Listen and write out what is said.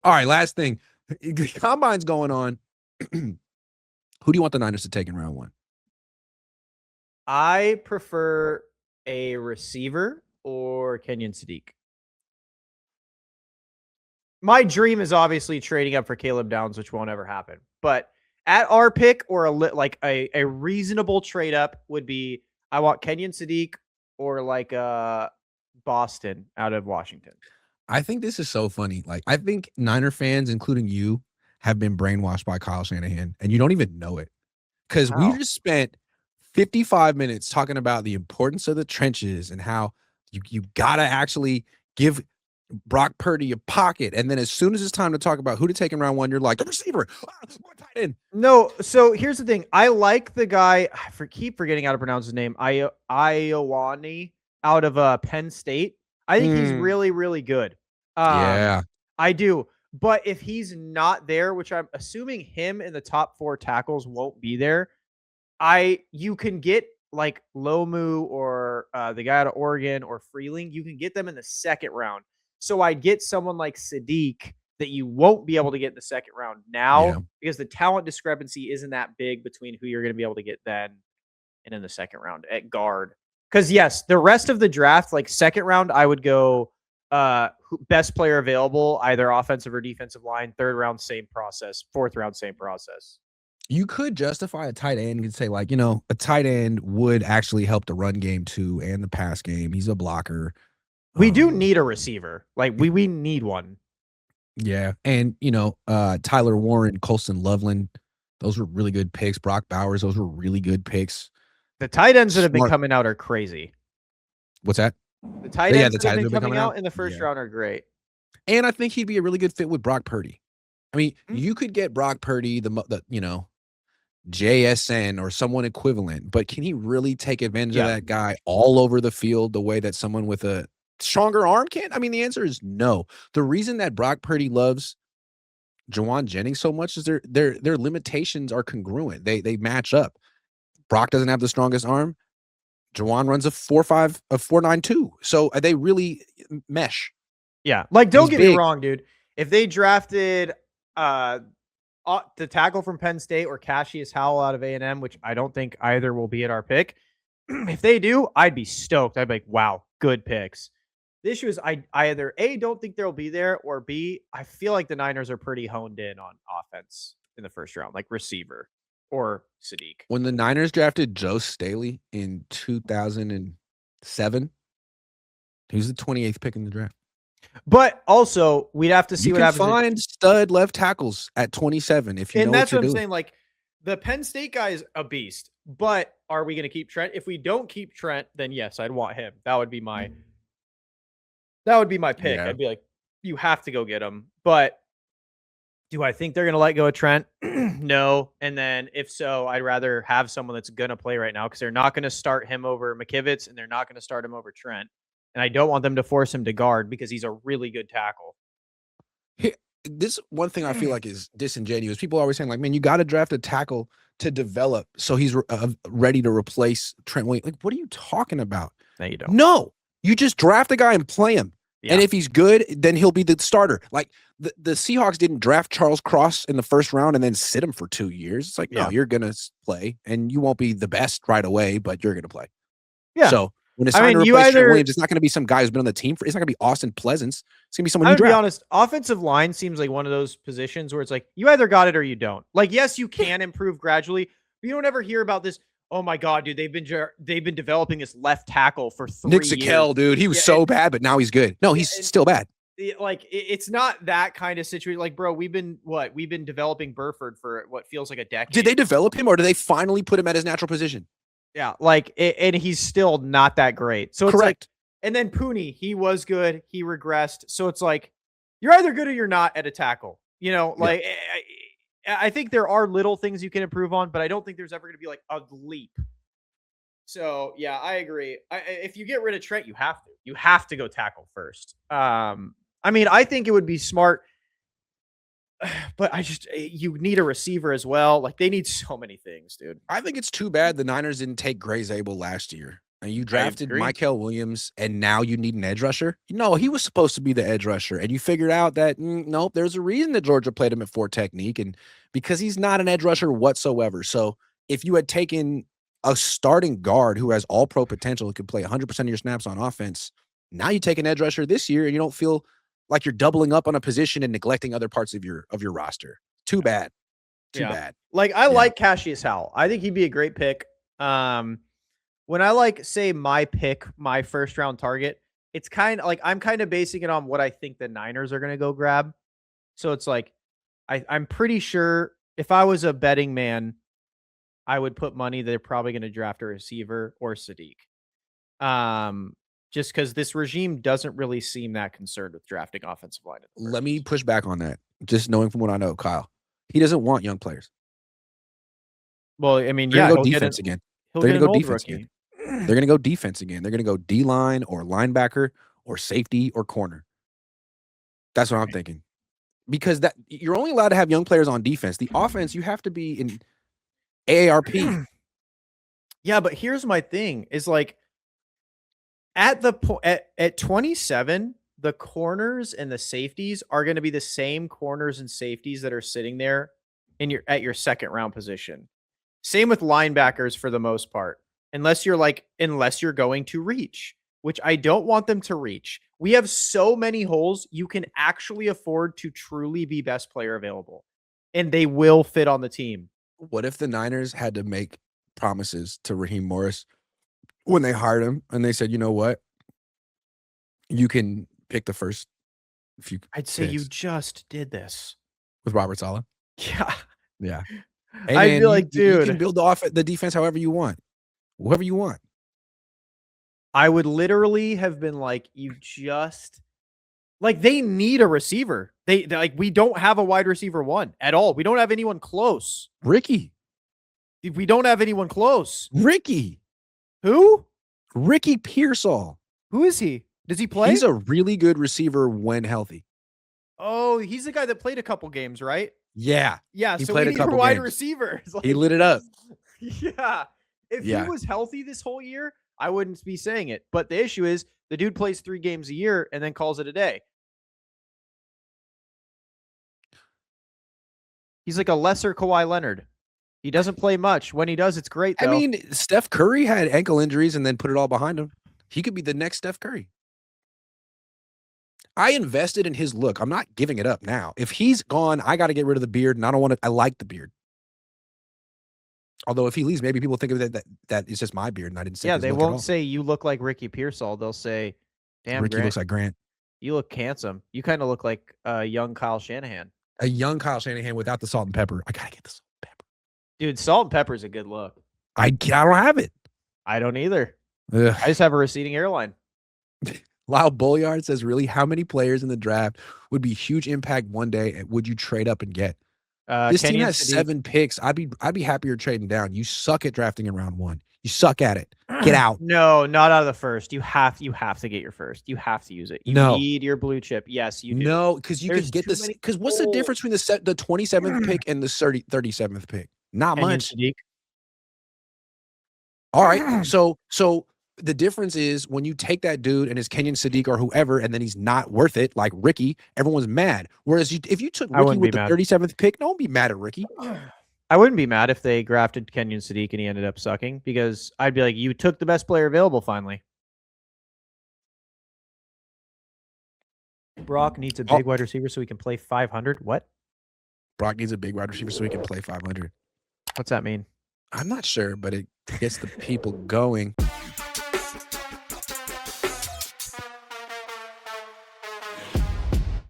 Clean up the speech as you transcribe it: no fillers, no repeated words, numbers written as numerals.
All right, last thing. The combine's going on. Who do you want the Niners to take in round one? I prefer a receiver or Kenyon Sadiq. My dream is obviously trading up for Caleb Downs, which won't ever happen. But at our pick or a reasonable trade up would be I want Kenyon Sadiq or like Boston out of Washington. I think this is so funny. Like, I think Niner fans, including you, have been brainwashed by Kyle Shanahan, and you don't even know it. Because we How? just spent 55 minutes talking about the importance of the trenches and how you gotta actually give Brock Purdy a pocket. And then as soon as it's time to talk about who to take in round one, you're like, the receiver, more tight end. No, so here's the thing. I like the guy. Keep forgetting how to pronounce his name. Iowani out of Penn State. I think he's really, really good. Um, Yeah. I do. But if he's not there, which I'm assuming him in the top 4 tackles won't be there, you can get like Lomu or the guy out of Oregon or Freeling. You can get them in the second round. So I'd get someone like Sadiq that you won't be able to get in the second round now Yeah. because the talent discrepancy isn't that big between who you're going to be able to get then and in the second round at guard. Because yes, the rest of the draft, like second round, I would go best player available, either offensive or defensive line. Third round, same process. Fourth round, same process. You could justify a tight end and say, like, a tight end would actually help the run game too and the pass game. He's a blocker. We do need a receiver. Like we need one. Yeah. And, Tyler Warren, Colston Loveland, those were really good picks. Brock Bowers, those were really good picks. The tight ends that have been coming out are crazy. What's that? The tight ends that have been coming out in the first round are great. And I think he'd be a really good fit with Brock Purdy. I mean, you could get Brock Purdy, the JSN or someone equivalent, but can he really take advantage of that guy all over the field the way that someone with a stronger arm can? I mean, the answer is no. The reason that Brock Purdy loves Jawan Jennings so much is their limitations are congruent. They match up. Brock doesn't have the strongest arm. Jawan runs a 4.5, a 4.92. So they really mesh. Yeah. Like, don't get me wrong, dude. If they drafted the tackle from Penn State or Cassius Howell out of A&M, which I don't think either will be at our pick, if they do, I'd be stoked. I'd be like, wow, good picks. The issue is I either A, don't think they'll be there, or B, I feel like the Niners are pretty honed in on offense in the first round, like receiver or Sadiq. When the Niners drafted Joe Staley in 2007, he was the 28th pick in the draft. But also, we'd have to see what happens. You can find stud left tackles at 27 if you know what you're doing. And that's what I'm saying. Like, the Penn State guy is a beast, but are we going to keep Trent? If we don't keep Trent, then yes, I'd want him. That would be my pick. Yeah. I'd be like, you have to go get him. But do I think they're going to let go of Trent? No. And then if so, I'd rather have someone that's going to play right now because they're not going to start him over McKivitz and they're not going to start him over Trent. And I don't want them to force him to guard because he's a really good tackle. This one thing I feel like is disingenuous. People are always saying, like, man, you got to draft a tackle to develop so he's ready to replace Trent Williams. Like, what are you talking about? No, you don't. No, you just draft a guy and play him. Yeah. And if he's good, then he'll be the starter. Like, the Seahawks didn't draft Charles Cross in the first round and then sit him for 2 years. It's like, no, you're going to play, and you won't be the best right away, but you're going to play. Yeah. So when it's time to replace Trent Williams, it's not going to be some guy who's been on the team for. It's not going to be Austin Pleasance. It's going to be someone you draft. To be honest, offensive line seems like one of those positions where it's like you either got it or you don't. Like, yes, you can improve gradually, but you don't ever hear about this. Oh my God, dude, they've been developing this left tackle for 3 years. Nick Zakelj, dude, he was so bad, but now he's good. No, he's still bad. Like, it's not that kind of situation. Like, bro, we've been developing Burford for what feels like a decade. Did they develop him, or did they finally put him at his natural position? Yeah, like, and he's still not that great. So it's correct. And then Pooney, he was good. He regressed. So it's like, you're either good or you're not at a tackle. Like, I think there are little things you can improve on, but I don't think there's ever going to be like a leap. So yeah, I agree. If you get rid of Trent, you have to go tackle first. I mean, I think it would be smart, but you need a receiver as well. Like, they need so many things, dude. I think it's too bad the Niners didn't take Gray Zabel last year. And you drafted Mykel Williams, and now you need an edge rusher? No, he was supposed to be the edge rusher, and you figured out that, nope, there's a reason that Georgia played him at 4 technique, and because he's not an edge rusher whatsoever. So if you had taken a starting guard who has all-pro potential, who could play 100% of your snaps on offense, now you take an edge rusher this year, and you don't feel like you're doubling up on a position and neglecting other parts of your roster. Too bad. Too bad. Like, I like Cassius Howell. I think he'd be a great pick. When I say my pick, my first round target, it's kind of like I'm kind of basing it on what I think the Niners are going to go grab. So it's like I'm pretty sure if I was a betting man, I would put money they're probably going to draft a receiver or Sadiq. Just because this regime doesn't really seem that concerned with drafting offensive line. Let me push back on that. Just knowing from what I know, Kyle, he doesn't want young players. Well, I mean, they're gonna go defense again. They're going to go defense again. They're going to go defense again. They're going to go D-line or linebacker or safety or corner. That's what I'm thinking. Because that you're only allowed to have young players on defense. The offense, you have to be in AARP. Yeah, but here's my thing is like at 27, the corners and the safeties are going to be the same corners and safeties that are sitting there at your second round position. Same with linebackers for the most part. Unless you're going to reach, which I don't want them to reach. We have so many holes. You can actually afford to truly be best player available, and they will fit on the team. What if the Niners had to make promises to Raheem Morris when they hired him, and they said, you know what? You can pick the first few. I'd say you just did this with Robert Saleh. Yeah. Yeah. Hey, I'd be like, dude, you can build the defense however you want. Whoever you want. I would literally have been like, they need a receiver. They we don't have a wide receiver one at all. We don't have anyone close. Ricky. We don't have anyone close. Ricky. Who? Ricky Pearsall. Who is he? Does he play? He's a really good receiver when healthy. Oh, he's the guy that played a couple games, right? Yeah. Yeah. He so played we need a wide receiver. He lit it up. Yeah. If he was healthy this whole year, I wouldn't be saying it. But the issue is the dude plays 3 games a year and then calls it a day. He's like a lesser Kawhi Leonard. He doesn't play much. When he does, it's great, though. I mean, Steph Curry had ankle injuries and then put it all behind him. He could be the next Steph Curry. I invested in his look. I'm not giving it up now. If he's gone, I got to get rid of the beard, and I don't want to. I like the beard. Although if he leaves, maybe people think of it that it's just my beard, and I didn't say. Yeah, they won't say you look like Ricky Pearsall. They'll say, "Damn, Ricky looks like Grant. You look handsome. You kind of look like a young Kyle Shanahan." A young Kyle Shanahan without the salt and pepper. I gotta get the salt and pepper. Dude, salt and pepper is a good look. I don't have it. I don't either. Ugh. I just have a receding hairline. Lyle Bolliard says, really, how many players in the draft would be huge impact one day and would you trade up and get? This team has 7 picks. I'd be happier trading down. You suck at drafting in round 1. You suck at it. Get out. No, not out of the first. You have to get your first. You have to use it. You need your blue chip. Yes, you do. No, because you can get this. Because what's the difference between the 27th pick and the 37th pick? Not much. All right. So the difference is when you take that dude and his Kenyon Sadiq or whoever, and then he's not worth it, like Ricky, everyone's mad. Whereas if you took Ricky with the 37th pick, don't be mad at Ricky. I wouldn't be mad if they grafted Kenyon Sadiq and he ended up sucking, because I'd be like, you took the best player available finally. Brock needs a big wide receiver so he can play 500. What? Brock needs a big wide receiver so he can play 500. What's that mean? I'm not sure, but it gets the people going.